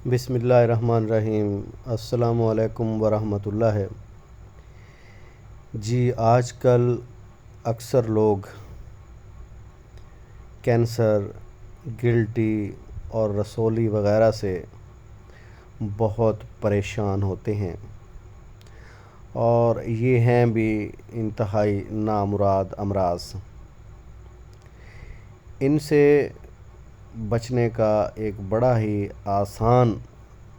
بسم اللہ الرحمن الرحیم۔ السلام علیکم ورحمۃ اللہ۔ جی آج کل اکثر لوگ کینسر، گلٹی اور رسولی وغیرہ سے بہت پریشان ہوتے ہیں، اور یہ ہیں بھی انتہائی نامراد امراض۔ ان سے بچنے کا ایک بڑا ہی آسان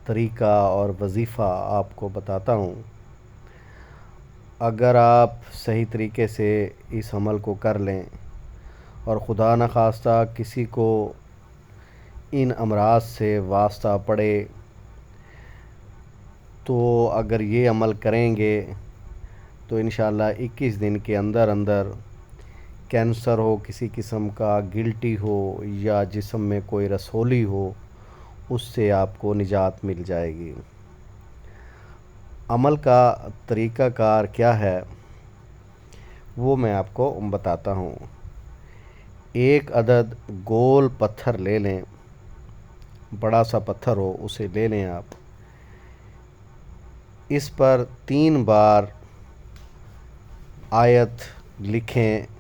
طریقہ اور وظیفہ آپ کو بتاتا ہوں۔ اگر آپ صحیح طریقے سے اس عمل کو کر لیں اور خدا نخواستہ کسی کو ان امراض سے واسطہ پڑے، تو اگر یہ عمل کریں گے تو انشاءاللہ 21 دن کے اندر کینسر ہو، کسی قسم کا گلٹی ہو یا جسم میں کوئی رسولی ہو، اس سے آپ کو نجات مل جائے گی۔ عمل کا طریقہ کار کیا ہے وہ میں آپ کو بتاتا ہوں۔ ایک عدد گول پتھر لے لیں، بڑا سا پتھر ہو اسے لے لیں آپ۔ اس پر 3 بار آیت لکھیں،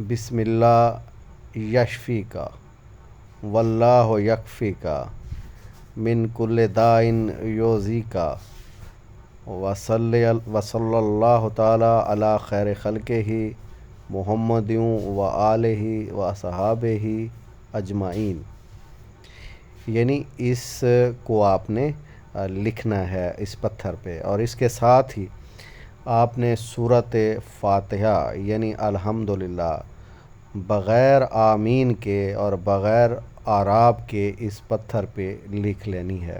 بسم اللہ یشفی کا واللہ یکفی کا من کل دائن یوزی کا وصلی اللہ تعالی علی خیر خلقہ محمد و آلہ و صحابہ اجمعین۔ یعنی اس کو آپ نے لکھنا ہے اس پتھر پہ، اور اس کے ساتھ ہی آپ نے سورۃ فاتحہ یعنی الحمدللہ بغیر آمین کے اور بغیر اعراب کے اس پتھر پہ لکھ لینی ہے۔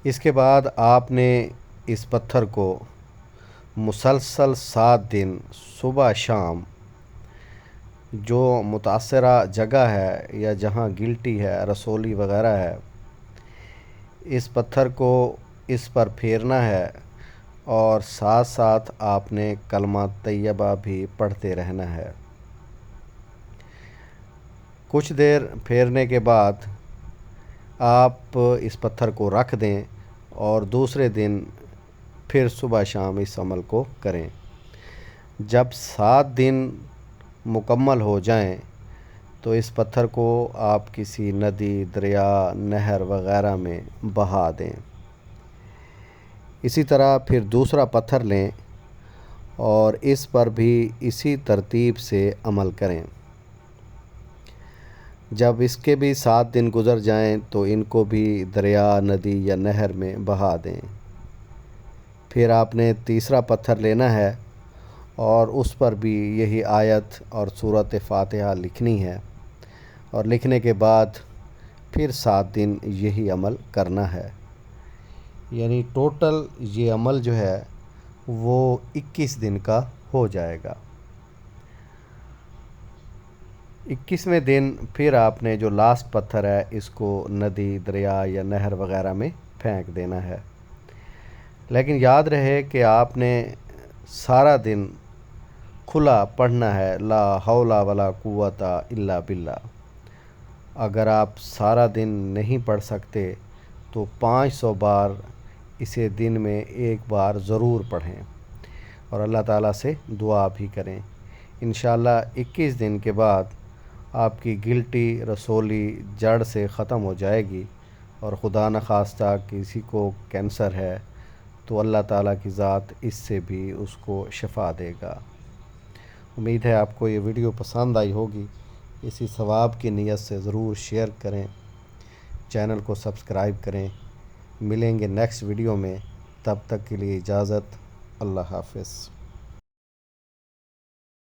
اس کے بعد آپ نے اس پتھر کو مسلسل 7 دن صبح شام جو متاثرہ جگہ ہے یا جہاں گلٹی ہے، رسولی وغیرہ ہے، اس پتھر کو اس پر پھیرنا ہے، اور ساتھ ساتھ آپ نے کلمہ طیبہ بھی پڑھتے رہنا ہے۔ کچھ دیر پھیرنے کے بعد آپ اس پتھر کو رکھ دیں اور دوسرے دن پھر صبح شام اس عمل کو کریں۔ جب 7 دن مکمل ہو جائیں تو اس پتھر کو آپ کسی ندی، دریا، نہر وغیرہ میں بہا دیں۔ اسی طرح پھر دوسرا پتھر لیں اور اس پر بھی اسی ترتیب سے عمل کریں۔ جب اس کے بھی 7 دن گزر جائیں تو ان کو بھی دریا، ندی یا نہر میں بہا دیں۔ پھر آپ نے تیسرا پتھر لینا ہے اور اس پر بھی یہی آیت اور سورۃ فاتحہ لکھنی ہے، اور لکھنے کے بعد پھر 7 دن یہی عمل کرنا ہے۔ یعنی ٹوٹل یہ عمل جو ہے وہ 21 دن کا ہو جائے گا۔ 21ویں دن پھر آپ نے جو لاسٹ پتھر ہے اس کو ندی، دریا یا نہر وغیرہ میں پھینک دینا ہے۔ لیکن یاد رہے کہ آپ نے سارا دن کھلا پڑھنا ہے، لا حول ولا قوت الا باللہ۔ اگر آپ سارا دن نہیں پڑھ سکتے تو 500 بار اسے دن میں 1 بار ضرور پڑھیں، اور اللہ تعالیٰ سے دعا بھی کریں۔ انشاءاللہ 21 دن کے بعد آپ کی گلٹی، رسولی جڑ سے ختم ہو جائے گی، اور خدا نخواستہ کسی کو کینسر ہے تو اللہ تعالیٰ کی ذات اس سے بھی اس کو شفا دے گا۔ امید ہے آپ کو یہ ویڈیو پسند آئی ہوگی۔ اسی ثواب کی نیت سے ضرور شیئر کریں، چینل کو سبسکرائب کریں۔ ملیں گے نیکسٹ ویڈیو میں، تب تک کے لیے اجازت، اللہ حافظ۔